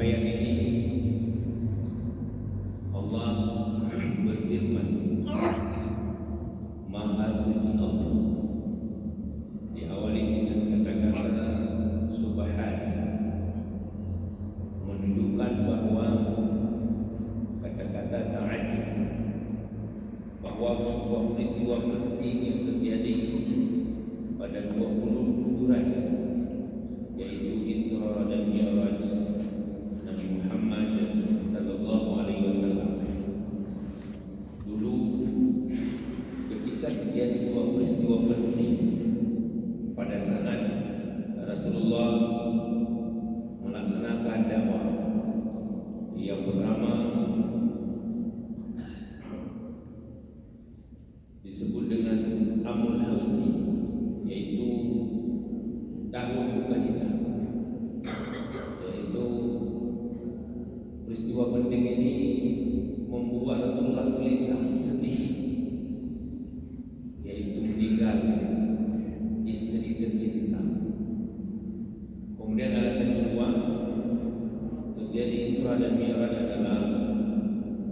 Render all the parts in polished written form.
ayat ini Allah berfirman, Maha Suci Allah, diawali dengan kata-kata Subhana, menunjukkan bahwa kata-kata ta'ajjub, bahwa sebuah peristiwa penting yang terjadi pada 27 Rajab, yaitu Isra dan Mi'raj Nabi Muhammad sallallahu alaihi wasallam. Dulu ketika terjadi dua peristiwa penting pada saat Rasulullah melaksanakan dakwah yang bernama disebut dengan Amul Husni, yaitu tahun duka cita. Yaitu peristiwa penting ini membuat Rasulullah gelisah, sedih, yaitu meninggal istri tercinta. Kemudian alasan kedua terjadi Isra dan Mi'raj adalah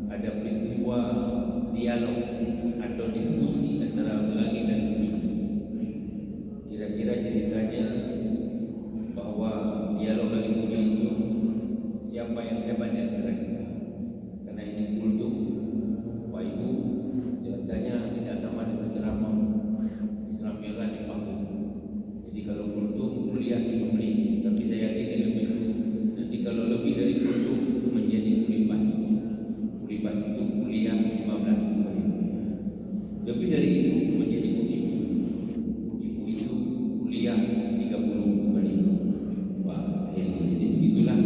ada peristiwa dialog atau diskusi antara langit dan bumi. Kira-kira ceritanya bahwa dialog langit bumi itu siapa yang hebat di antara kita. Karena ini kultum, Bapak Ibu, ceritanya tidak sama dengan ceramah Isra Mi'raj di panggung. Jadi kalau kultum kuliah 3 menit, tapi saya yakin lebih. Nanti kalau lebih dari kultum menjadi kulipas. Kulipas itu kuliah 15 menit. Lebih dari itu menjadi kutipu. Kutipu itu kuliah 30 menit. Wah, jadi begitulah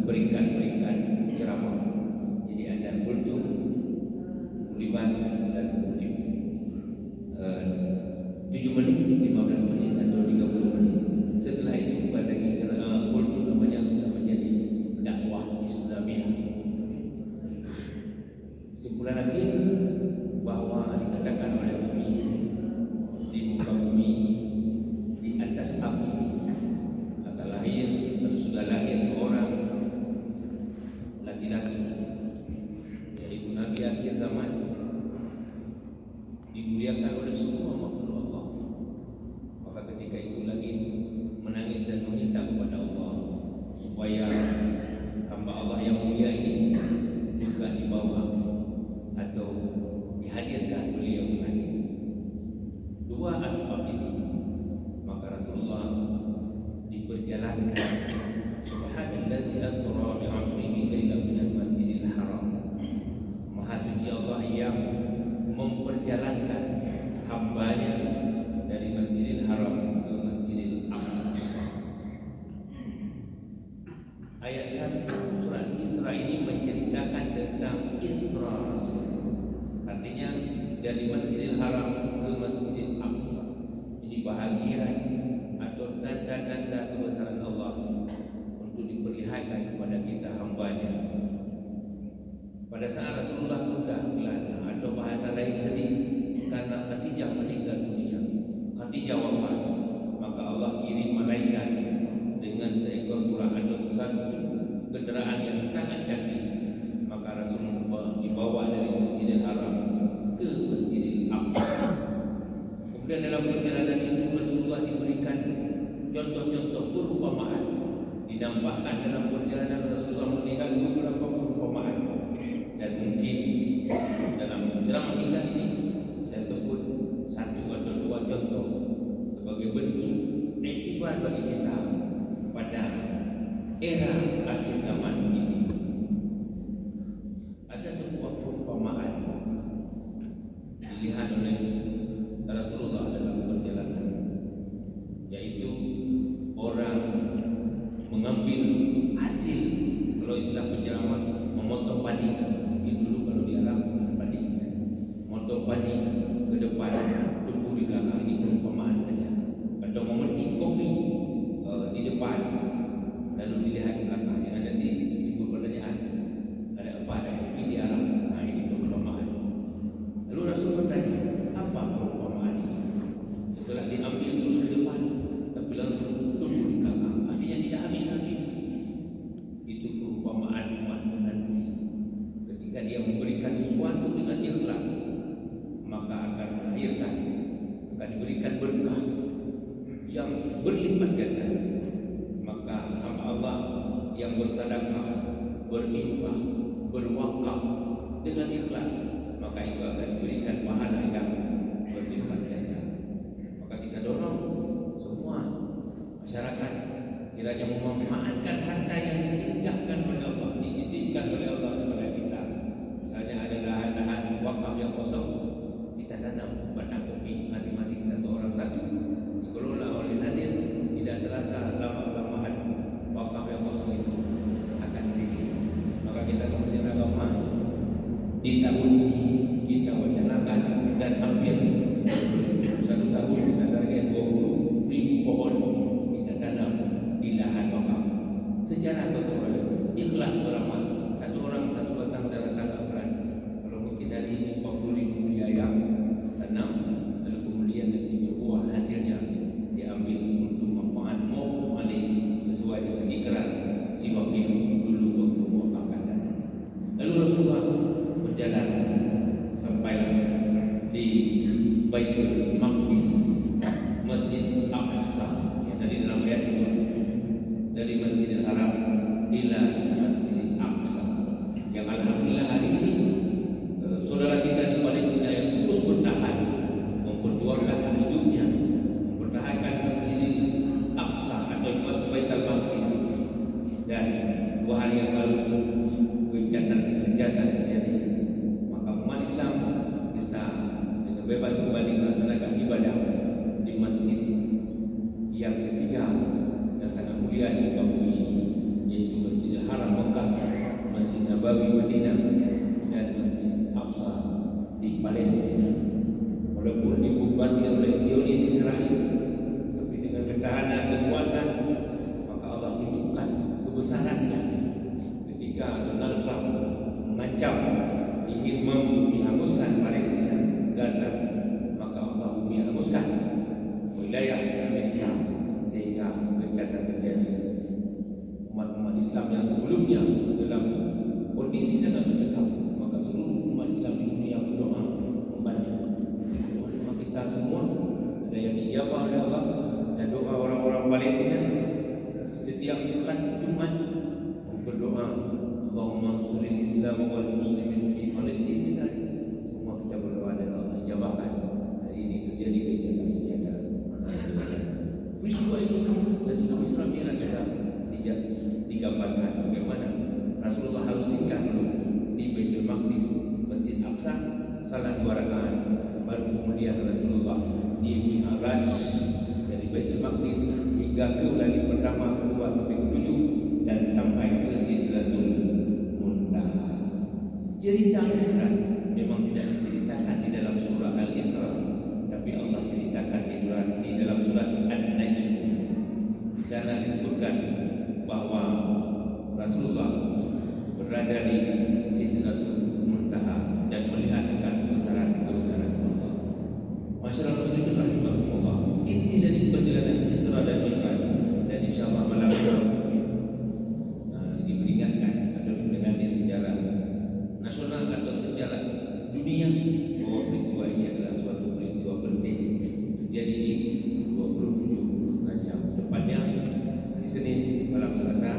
peringkat-peringkat ceramah. Jadi ada kultum, kulipas, dan kutipu. 7 menit, 15 menit, atau 30 menit. Setelah itu pada kultum namanya sudah menjadi dakwah Islamiyah. Simpulan akhir bahwa dikatakan oleh bumi, di muka bumi, di atas api akan lahir atau sudah lahir seorang laki-laki, yaitu Nabi akhir zaman, dimuliakan oleh semua makhluk Allah. Maka ketika itu langit menangis dan meminta kepada Allah supaya hamba Allah yang mulia ini juga dibawa atau dihadirkan beliau ke langit. Dua asbab ini, maka Rasulullah diperjalankan. Subhanallazi asra bi 'abdihi lailan minal masjidil haram. Maha suci Allah yang memperjalankan hambanya dari Masjidil Haram ke Masjidil Aqsa. Ayat 1 surat Isra ini menceritakan tentang Isra Rasul. Artinya dari Masjidil Haram ke Masjidil Aqsa. Ini bahagian atau tanda-tanda kebesaran Allah untuk diperlihatkan kepada kita hambanya. Pada saat Rasulullah gundah gulana atau bahasa lain sedih karena Khadijah meninggal dunia, Khadijah wafat, maka Allah kirim malaikat dengan seekor burung atau satu kendaraan yang sangat canggih. Maka Rasulullah dibawa dari Masjidil Haram ke Masjidil Aqsa. Kemudian dalam perjalanan itu Rasulullah diberikan contoh-contoh perumpamaan. Didampakkan dalam perjalanan Rasulullah meninggal beberapa perumpamaan. Dan mungkin dalam ceramah singkat ini saya sebut 1 atau 2 contoh sebagai bentuk iktibar bagi kita pada era akhir zaman ini. Ada sebuah perumpamaan dilihat oleh Rasulullah dalam perjalanan, yaitu orang mengambil hasil, kalau istilah penceramah, memotong padi. Mungkin dulu kalau di Arab ada padi, motong padi ke depan, tumbuh di belakang. Ini perumpamaan saja. Atau memetik kopi di depan, lalu dilihat di belakangnya. Nanti ditakdirkan akan diberikan berkah yang berlipat ganda. Maka hamba Allah yang bersedekah, berinfak, berwakaf dengan ikhlas, maka itu akan diberikan pahala yang berlipat ganda. Maka kita dorong semua masyarakat kiranya memanfaatkan harta yang disingkapkan oleh Allah, dititipkan oleh Allah kepada kita. Misalnya ada lahan-lahan wakaf yang kosong, kita tanam batang kopi masing-masing satu orang satu, dikelola oleh Nadir. Tidak terasa lama-lamahan wakaf yang kosong itu akan terisi. Maka kita Kementerian Agama di tahun ini kita wacanakan dan hampir satu tahun kita target 20.000 pohon kita tanam di lahan wakaf secara gotong royong, ikhlas beramal. Satu orang satu batang saya rasa tak berat. Kalau mungkin hari ini 40.000 biaya tanam, lalu kemudian nanti berbuah hasilnya diambil untuk manfaat mauquf alaih sesuai dengan ikrar si wakif dulu waktu mewakafkan tanah. Lalu Rasulullah berjalan sampailah di Baitul Maqdis, Masjid Aqsa yang tadi dalam ayat itu, dari Masjidil Haram ila Masjidil Aqsa, yang alhamdulillah hari ini saudara kita di Palestina yang terus bertahan memperjuangkan hidupnya, mempertahankan Masjidil Aqsa atau Baitul Maqdis. Dan 2 hari yang lalu gencatan senjata terjadi, maka umat Islam bisa dengan bebas kembali melaksanakan ibadah di masjid yang ketiga yang sangat mulia di muka bumi ini, yaitu Masjidil Haram Mekah, Masjid Nabawi Madinah, dan Masjid Aqsa di Palestina. Walaupun dibombardir oleh Zionis Israel, tapi dengan ketahanan kekuatan, maka Allah tunjukkan kebesarannya ketika Donald Trump mengancam ingin menghanguskan Palestina, Gaza. Maka Allah menghanguskan wilayah Amerika sehingga gencatan terjadi. Umat-umat Islam yang sebelumnya dalam kondisi sangat mencekam, maka seluruh umat Islam di dunia berdoa membantu. Doa kita semua ada yang dijawab oleh Allah, dan doa orang-orang Palestina setiap khatib Jumat berdoa Allahumma ansuril Islam wal muslimin fi Palestina misalnya. Semua kita berdoa dan Allah jawabkan. Hari ini terjadi gencatan senjata. Peristiwa ini dari Isra Mi'raj sudah digambarkan bagaimana Rasulullah harus singgah dulu di Baitul Maqdis, Masjid Aqsa, salat 2 rakaat, baru kemudian Rasulullah di Mi'raj dari Baitul Maqdis hingga ke langit pertama, kedua sampai ketujuh, dan sampai ke Sidratul Muntaha. Cerita Mi'raj memang tidak diceritakan di dalam surah Al-Isra, tapi Allah ceritakan di dalam surat An-Najm. Di sana disebutkan bahwa Rasulullah berada di Sidratul Muntaha dan melihat akan kebesaran Allah. Masyarakat muslimin rahimakumullah, inti dari perjalanan Isra dan Mi'raj, dan insyaallah malam ini diperingatkan atau diperingati secara nasional atau secara dunia bahwa peristiwa ini adalah suatu peristiwa penting terjadi di 27 Rajab. Depannya hari Senin malam Selasa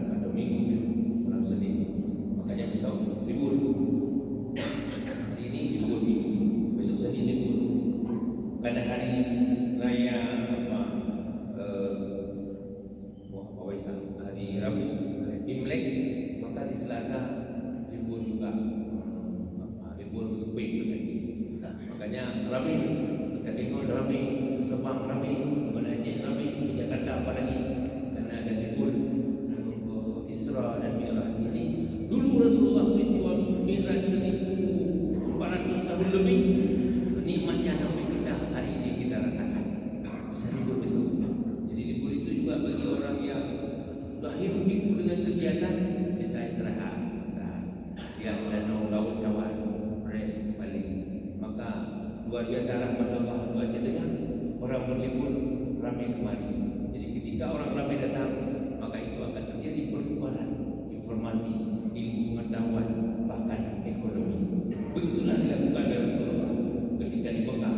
atau Minggu malam Senin, makanya besok libur. Hari ini libur Minggu, besok Senin libur. Karena hari raya hari Rabu Imlek, maka di Selasa libur juga, libur Sepi itu lagi. Makanya ramai kita tengok, ramai ke Sabang, ramai ke Aceh, ramai ke Jakarta, apalagi karena ada libur Isra dan Mi'raj ini. Dulu Rasulullah peristiwa Mi'raj 1400 tahun lebih, nikmatnya sampai kita hari ini kita rasakan. Bisa libur besok. Jadi libur itu juga bagi orang yang sudah hidup dengan kegiatan bisa istirahat. Yang danau laut Jawan fresh kembali. Maka luar biasa rahmat Allah untuk Aceh Tengah. Orang berlibur ramai kemari. Jadi ketika orang ramai datang, maka itu akan terjadi pertukaran informasi, ilmu pengetahuan, bahkan ekonomi. Begitulah dilakukan oleh Rasulullah ketika di Mekah.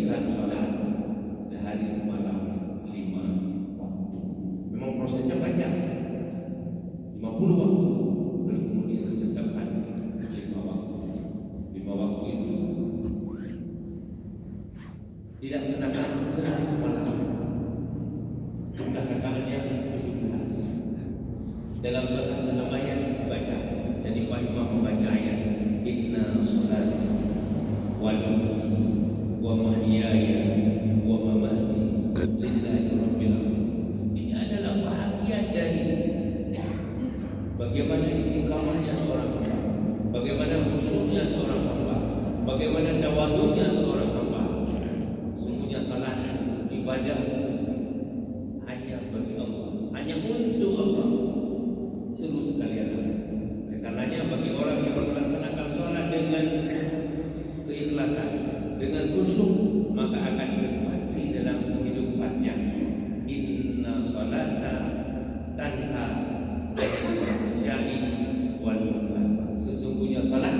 menunaikan sholat sehari semalam 5 waktu. Memang prosesnya panjang, 50 waktu. Lalu kemudian ditetapkan 5 waktu. 5 waktu itu dilaksanakan sehari semalam. Jumlah rakaatnya 17. Dalam ayat dibaca, jadi Pak Imam membaca ayat inna sholati wa nusuki wa mahyaya wa mamati lillahi rabbil alamin. Ini adalah bahagian dari bagaimana istiqamahnya seorang hamba, bagaimana khusyuknya seorang hamba, bagaimana tawadhunya seorang hamba. Sungguhnya salat ibadah hanya bagi Allah, hanya untuk Allah. Seru sekalian. Karenanya bagi orang yang melaksanakan salat dengan keikhlasan, dengan khusyuk, maka akan berbakti dalam kehidupannya. Inna salata tanha 'anil fahsya'i wal munkar. Sesungguhnya salat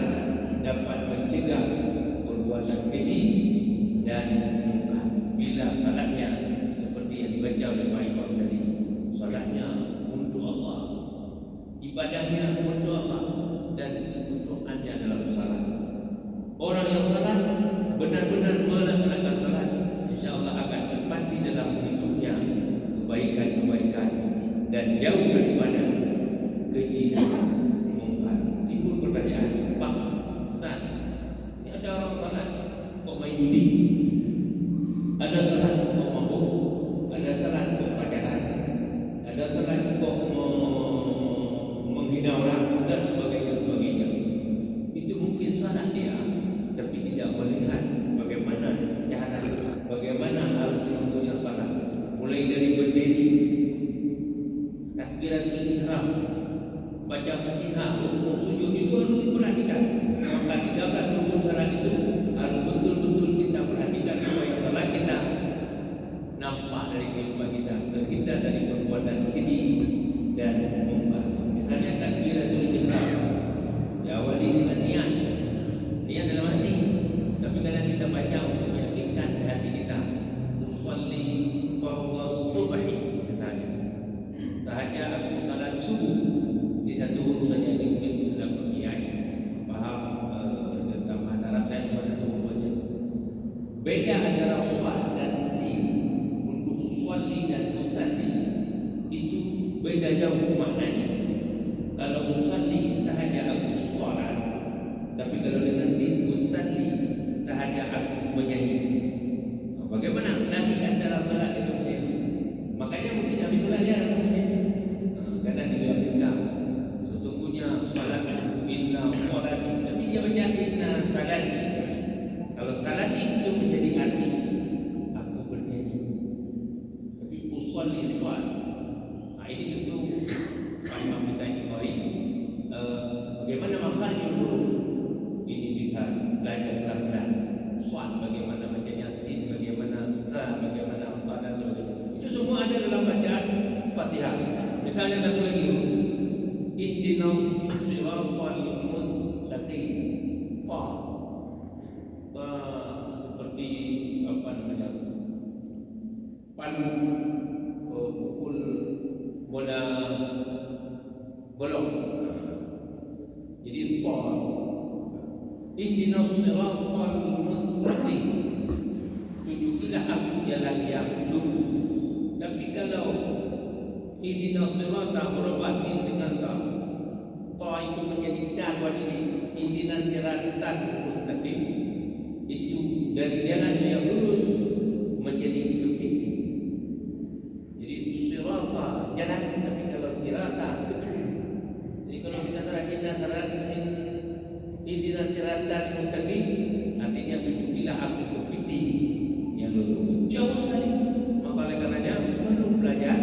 dapat mencegah perbuatan keji dan munkar. Bila salatnya seperti yang dibaca oleh Pak Imam tadi, salatnya untuk Allah, ibadahnya untuk Allah, dan kekhusyukannya dalam salat. Orang yang salat benar-benar melaksanakan salat, insya-Allah akan terpati dalam hidupnya kebaikan-kebaikan dan jauh daripada keji dan mungkar. Timbul pertanyaan, Pak Ustaz, ini ada orang salat kok main judi, ada salat kok mabuk, ada salat kok pacaran, ada salat kok menghina orang dan sebagainya. Itu mungkin salat dia, tapi tidak melihat bagaimana cara, bagaimana harus sesungguhnya salat. Mulai dari berdiri, takbiratul ihram, baca Fatihah, rukun, sujud, itu harus diperhatikan. Maka 13 rukun salat itu harus betul-betul kita perhatikan supaya salat kita nampak dari kehidupan kita, terhindar dari perbuatan keji dan munkar. Misalnya takbiratul ihram diawali dengan niat dalam hati, tapi kadang kita baca untuk meyakinkan di hati kita, usolli qabla subhi, misalnya sahaja aku salat subuh. Di satu huruf saja, ini mungkin dalam pemikiran paham tentang bahasa Arab, saya cuma satu huruf saja. Beda antara shad dan sin. Untuk usolli dan usalli itu beda jauh maknanya. Kalau usolli sahaja aku sholat, tapi kalau dengan sin usalli sahaja aku menyanyi. Bagaimana nahi antara sholat dengan menyanyi? Makanya mungkin habis sholat dia langsung menyanyi, karena dia minta sesungguhnya sholat inna sholati, tapi dia baca inna salati. Kalau salati itu menjadi arti aku bernyanyi, tapi usolli sholat. Nah, ini tentu Pak Imam kita ini bagaimana makharijul huruf ini bisa belajar pelan-pelan. Shad bagaimana bacanya, sin bagaimana, ta bagaimana, ta dan sebagainya. Itu semua ada dalam bacaan Fatihah. Misalnya satu lagi, ihdinas siratal mustaqim. Seperti apa namanya? Pukul bola golf. Jadi ihdinas siratal mustaqim, tunjukilah aku jalan yang lurus. Tapi kalau ihdinas sirata berbasis dengan ta itu menjadi ta dua titik, ihdinas siratal mustaqim itu dari jalan yang lurus menjadi kepiting. Jadi sirata jalan, tapi kalau sirata kepiting. Jadi kalau kita ihdinas siratal mustaqim, artinya tunjukilah aku kepiting yang lurus. Jauh sekali. Maka oleh karenanya perlu belajar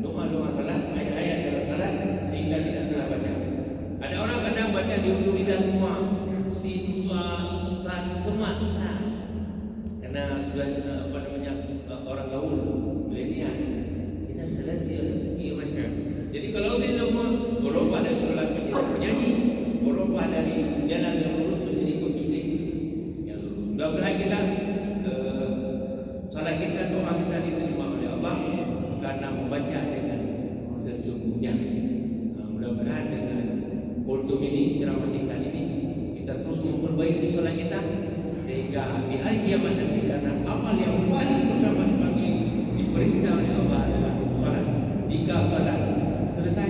doa-doa salat, ayat-ayat dalam salat sehingga tidak salah baca. Ada orang kadang baca di hulu lidah semua, sin, sa, ta, semua susah. Karena di hari kiamat nanti, karena amal yang paling pertama dipanggil diperiksa oleh Allah adalah salat. Jika salat selesai,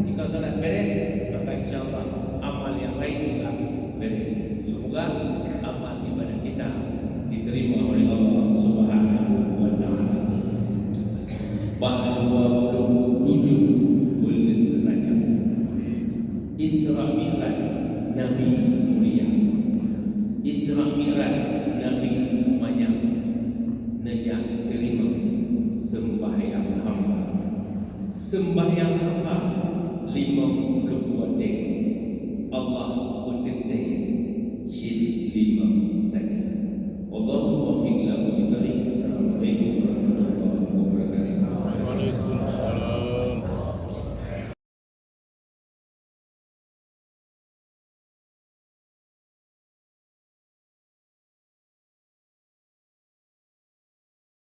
jika salat beres, maka insyaallah amal yang lain juga beres. Semoga amal ibadah kita diterima oleh Allah Subhanahu wa taala. Bab 27 bulan Rajab. Isra Mi'raj Nabi mulia. Isra Mi'raj Nabi banyak najak terima sembahyang hamba. Sembahyang hamba 50 wadai. Allah bertentai syin 5 saja. Wallahu muwaffiq ila aqwamit thoriq. Assalamualaikum warahmatullahi wabarakatuh.